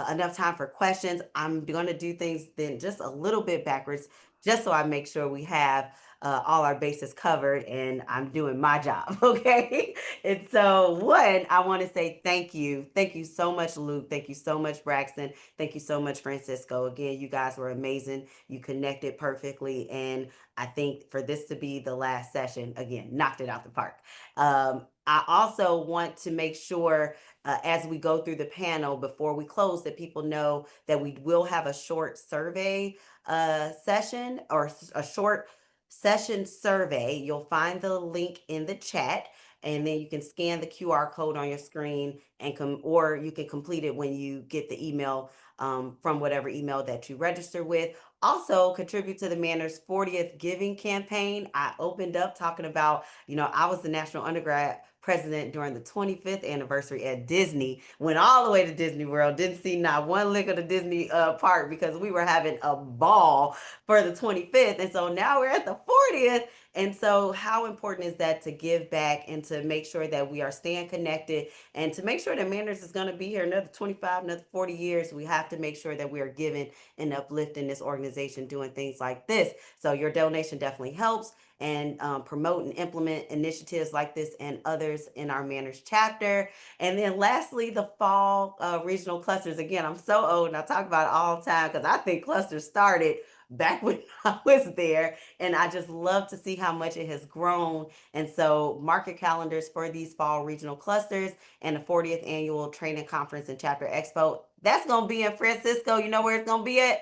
enough time for questions. I'm going to do things then just a little bit backwards, just so I make sure we have all our bases covered and I'm doing my job. Okay. And so, one, I want to say thank you. Thank you so much, Luke. Thank you so much, Braxton. Thank you so much, Francisco. Again, you guys were amazing. You connected perfectly. And I think for this to be the last session, again, knocked it out the park. I also want to make sure as we go through the panel before we close that people know that we will have a short survey session, or a short session survey. You'll find the link in the chat, and then you can scan the QR code on your screen and or you can complete it when you get the email from whatever email that you register with. Also, contribute to the MANRRS 40th Giving Campaign. I opened up talking about, I was the National Undergrad President during the 25th anniversary at Disney. Went all the way to Disney World. Didn't see not one lick of the Disney park because we were having a ball for the 25th. And so now we're at the 40th. And so how important is that to give back and to make sure that we are staying connected and to make sure that MANRRS is going to be here another 25, another 40 years? We have to make sure that we are giving and uplifting this organization, doing things like this. So your donation definitely helps, and promote and implement initiatives like this and others in our MANRRS chapter. And then lastly, the fall regional clusters. Again, I'm so old and I talk about it all the time because I think clusters started back when I was there, and I just love to see how much it has grown. And so mark your calendars for these fall regional clusters and the 40th annual training conference and chapter expo. That's going to be in Francisco. You know where it's going to be at?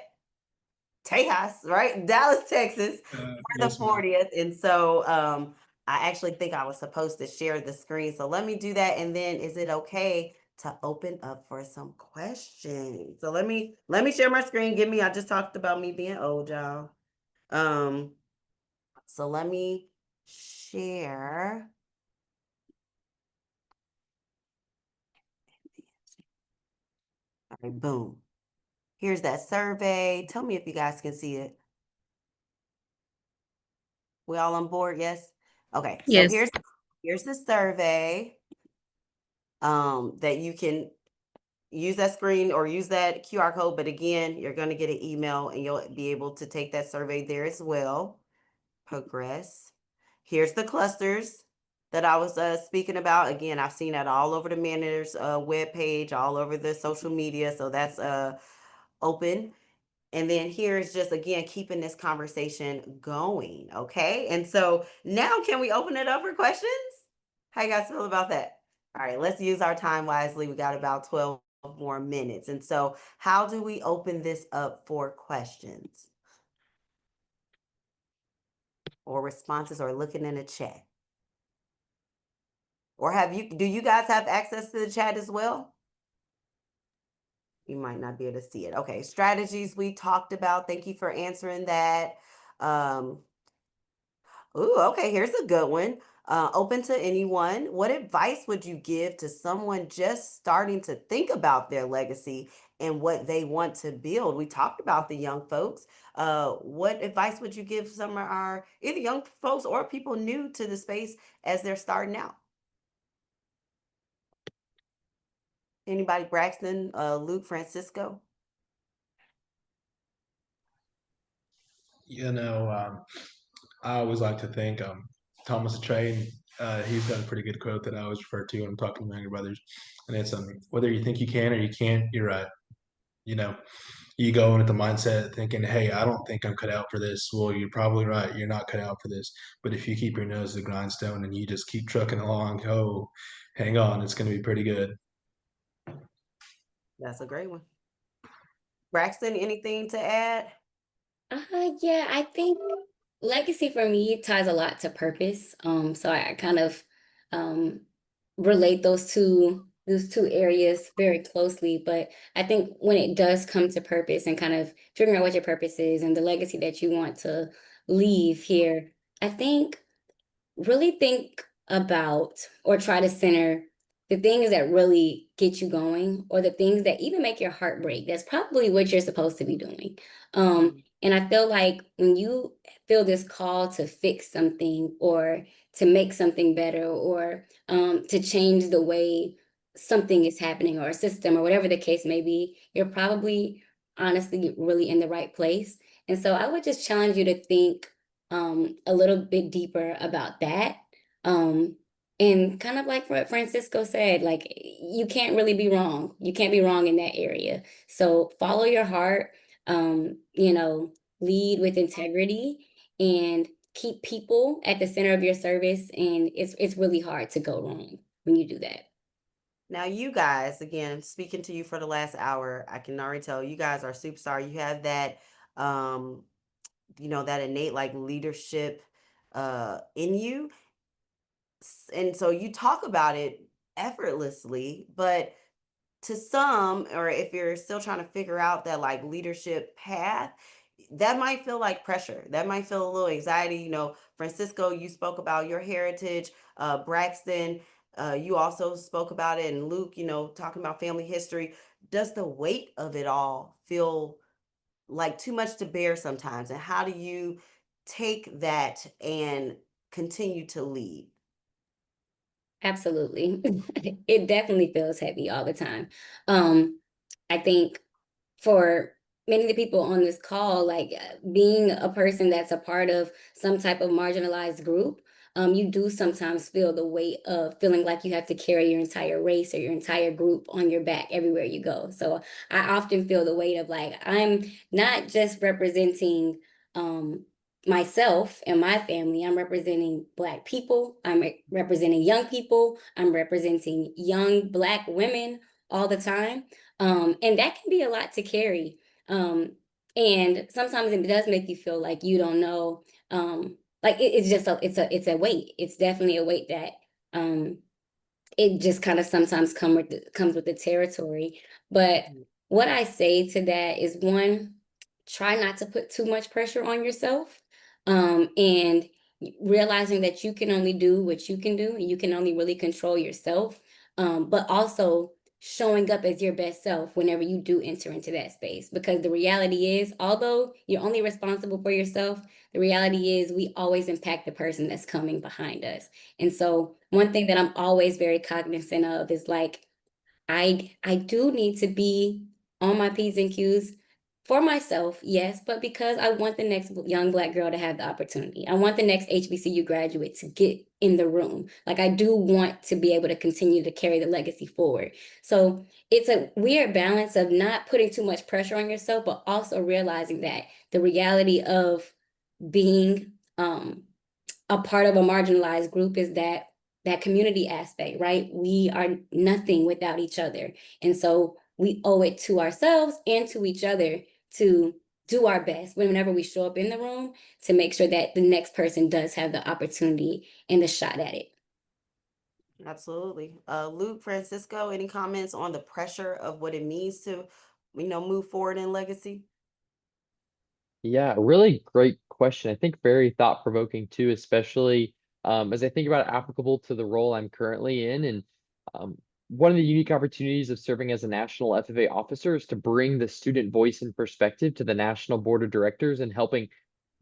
Tejas, right? Dallas, Texas, for the 40th. And so I actually think I was supposed to share the screen. So let me do that. And then is it okay to open up for some questions? So let me share my screen. I just talked about me being old, y'all. So let me share. All right, boom. Here's that survey. Tell me if you guys can see it. We all on board? Yes. Okay. So Yes. here's the survey that you can use that screen or use that QR code. But again, you're going to get an email and you'll be able to take that survey there as well. Progress. Here's the clusters that I was speaking about. Again, I've seen that all over the MANRRS webpage, all over the social media. So that's open. And then here's just, again, keeping this conversation going. Okay. And so now can we open it up for questions? How you guys feel about that? All right, let's use our time wisely. We got about 12 more minutes. And so how do we open this up for questions or responses or looking in the chat? Or do you guys have access to the chat as well? You might not be able to see it. Okay, strategies we talked about. Thank you for answering that. Okay, here's a good one. Open to anyone. What advice would you give to someone just starting to think about their legacy and what they want to build? We talked about the young folks. What advice would you give some of our either young folks or people new to the space as they're starting out? Anybody? Braxton, Luke, Francisco? I always like to think Thomas Train. He's got a pretty good quote that I always refer to when I'm talking to my younger brothers, and it's whether you think you can or you can't, you're right. You know, you go in with the mindset thinking, "Hey, I don't think I'm cut out for this." Well, you're probably right. You're not cut out for this. But if you keep your nose to the grindstone and you just keep trucking along, oh, hang on, it's going to be pretty good. That's a great one. Braxton, anything to add? Yeah, I think legacy for me ties a lot to purpose. So I kind of um relate those two areas very closely. But I think when it does come to purpose and kind of figuring out what your purpose is and the legacy that you want to leave here, I think really think about or try to center the things that really get you going or the things that even make your heart break. That's probably what you're supposed to be doing. And I feel like when you feel this call to fix something or to make something better or to change the way something is happening or a system or whatever the case may be, you're probably honestly really in the right place. And so I would just challenge you to think a little bit deeper about that. Um, and kind of like what Francisco said, like you can't really be wrong. You can't be wrong in that area. So follow your heart, lead with integrity and keep people at the center of your service. And it's really hard to go wrong when you do that. Now, you guys, again, speaking to you for the last hour, I can already tell you guys are superstar. You have that, that innate like leadership in you. And so you talk about it effortlessly, but to some, or if you're still trying to figure out that like leadership path, that might feel like pressure. That might feel a little anxiety. Francisco, you spoke about your heritage. Braxton, you also spoke about it. And Luke, talking about family history. Does the weight of it all feel like too much to bear sometimes? And how do you take that and continue to lead? Absolutely. It definitely feels heavy all the time. I think for many of the people on this call, like being a person that's a part of some type of marginalized group, you do sometimes feel the weight of feeling like you have to carry your entire race or your entire group on your back everywhere you go. So I often feel the weight of like, I'm not just representing myself and my family. I'm representing Black people. I'm representing young people. I'm representing young Black women all the time. And that can be a lot to carry. And sometimes it does make you feel like you don't know. It's just it's a weight. It's definitely a weight that it just kind of sometimes comes with the territory. But what I say to that is one, try not to put too much pressure on yourself. And realizing that you can only do what you can do and you can only really control yourself. But also showing up as your best self whenever you do enter into that space. Because the reality is, although you're only responsible for yourself, the reality is we always impact the person that's coming behind us. And so one thing that I'm always very cognizant of is like, I do need to be on my P's and Q's for myself, yes, but because I want the next young Black girl to have the opportunity. I want the next HBCU graduate to get in the room. Like I do want to be able to continue to carry the legacy forward. So it's a weird balance of not putting too much pressure on yourself, but also realizing that the reality of being a part of a marginalized group is that community aspect, right? We are nothing without each other. And so we owe it to ourselves and to each other to do our best whenever we show up in the room to make sure that the next person does have the opportunity and the shot at it. Absolutely. Luke, Francisco, any comments on the pressure of what it means to, move forward in legacy? Yeah, really great question. I think very thought-provoking too, especially as I think about it applicable to the role I'm currently in. And um, one of the unique opportunities of serving as a national FFA officer is to bring the student voice and perspective to the national board of directors and helping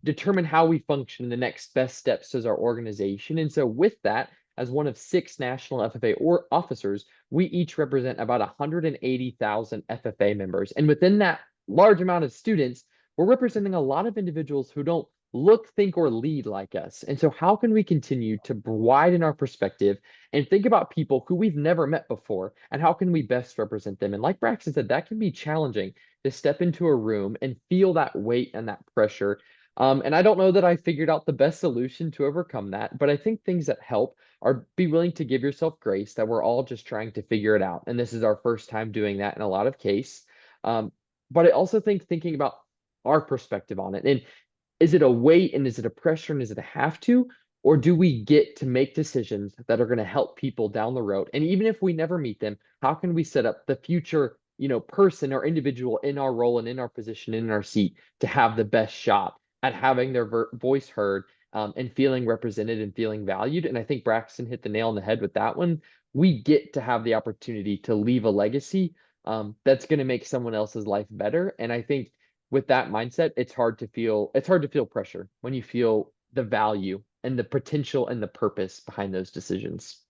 determine how we function in the next best steps as our organization. And so with that, as one of 6 national FFA or officers, we each represent about 180,000 FFA members. And within that large amount of students, we're representing a lot of individuals who don't look, think, or lead like us. And so, how can we continue to widen our perspective and think about people who we've never met before? And how can we best represent them? And like Braxton said, that can be challenging to step into a room and feel that weight and that pressure. And I don't know that I figured out the best solution to overcome that, but I think things that help are be willing to give yourself grace that we're all just trying to figure it out. And this is our first time doing that in a lot of case. Um, but I also think thinking about our perspective on it. And is it a weight and is it a pressure and is it a have to? Or do we get to make decisions that are going to help people down the road? And even if we never meet them, how can we set up the future, person or individual in our role and in our position, in our seat to have the best shot at having their voice heard, and feeling represented and feeling valued? And I think Braxton hit the nail on the head with that one. We get to have the opportunity to leave a legacy, that's going to make someone else's life better. And I think with that mindset, it's hard to feel pressure when you feel the value and the potential and the purpose behind those decisions.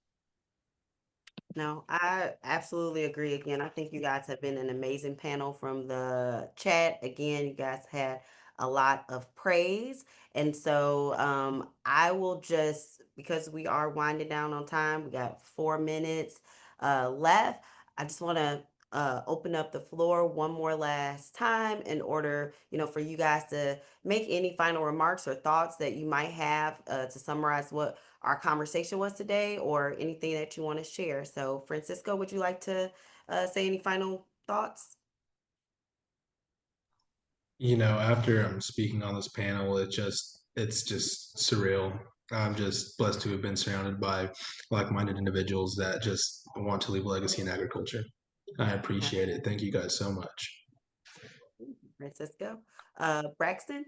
No, I absolutely agree. Again, I think you guys have been an amazing panel from the chat. Again, you guys had a lot of praise. And so I will just, because we are winding down on time, we got 4 minutes left. I just want to open up the floor one more last time in order, for you guys to make any final remarks or thoughts that you might have to summarize what our conversation was today or anything that you want to share. So, Francisco, would you like to say any final thoughts? After I'm speaking on this panel, it's just surreal. I'm just blessed to have been surrounded by like-minded individuals that just want to leave a legacy in agriculture. I appreciate it. Thank you guys so much. Francisco. Braxton?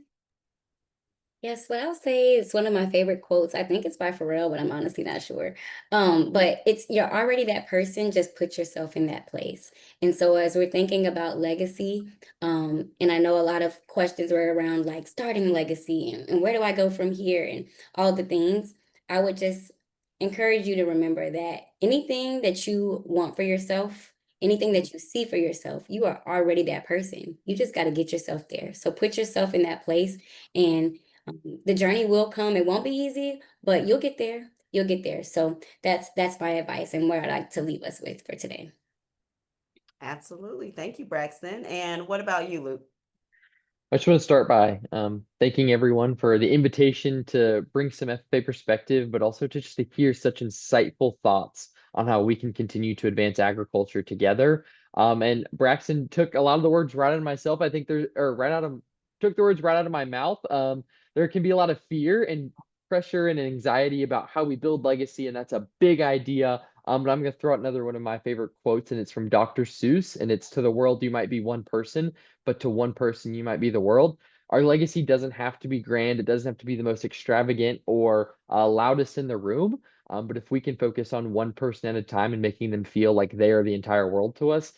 Yes, what I'll say is one of my favorite quotes. I think it's by Pharrell, but I'm honestly not sure. But it's you're already that person, just put yourself in that place. And so as we're thinking about legacy, and I know a lot of questions were around like starting legacy and where do I go from here and all the things, I would just encourage you to remember that anything that you want for yourself, anything that you see for yourself, you are already that person. You just got to get yourself there. So put yourself in that place and the journey will come. It won't be easy, but you'll get there. You'll get there. So that's my advice and where I'd like to leave us with for today. Absolutely. Thank you, Braxton. And what about you, Luke? I just want to start by thanking everyone for the invitation to bring some FFA perspective, but also to just to hear such insightful thoughts on how we can continue to advance agriculture together. And Braxton took a lot of the words right out of myself. I think took the words right out of my mouth. There can be a lot of fear and pressure and anxiety about how we build legacy, and that's a big idea. But I'm going to throw out another one of my favorite quotes, and it's from Dr. Seuss, and it's to the world, you might be one person, but to one person, you might be the world. Our legacy doesn't have to be grand. It doesn't have to be the most extravagant or loudest in the room. But if we can focus on one person at a time and making them feel like they are the entire world to us,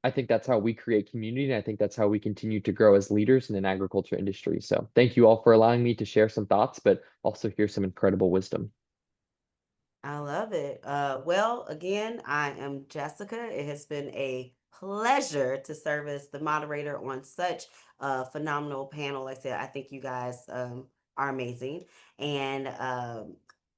I think that's how we create community. And I think that's how we continue to grow as leaders in an agriculture industry. So thank you all for allowing me to share some thoughts, but also hear some incredible wisdom. I love it. Well, again, I am Jessica. It has been a pleasure to serve as the moderator on such a phenomenal panel. Like I said, I think you guys are amazing. And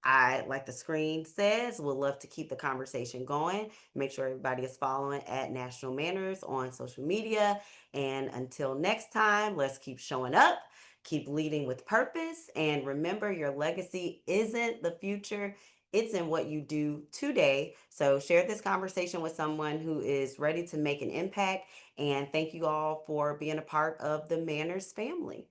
I, like the screen says, would love to keep the conversation going. Make sure everybody is following at National MANRRS on social media. And until next time, let's keep showing up, keep leading with purpose, and remember your legacy isn't the future. It's in what you do today. So share this conversation with someone who is ready to make an impact. And thank you all for being a part of the MANRRS family.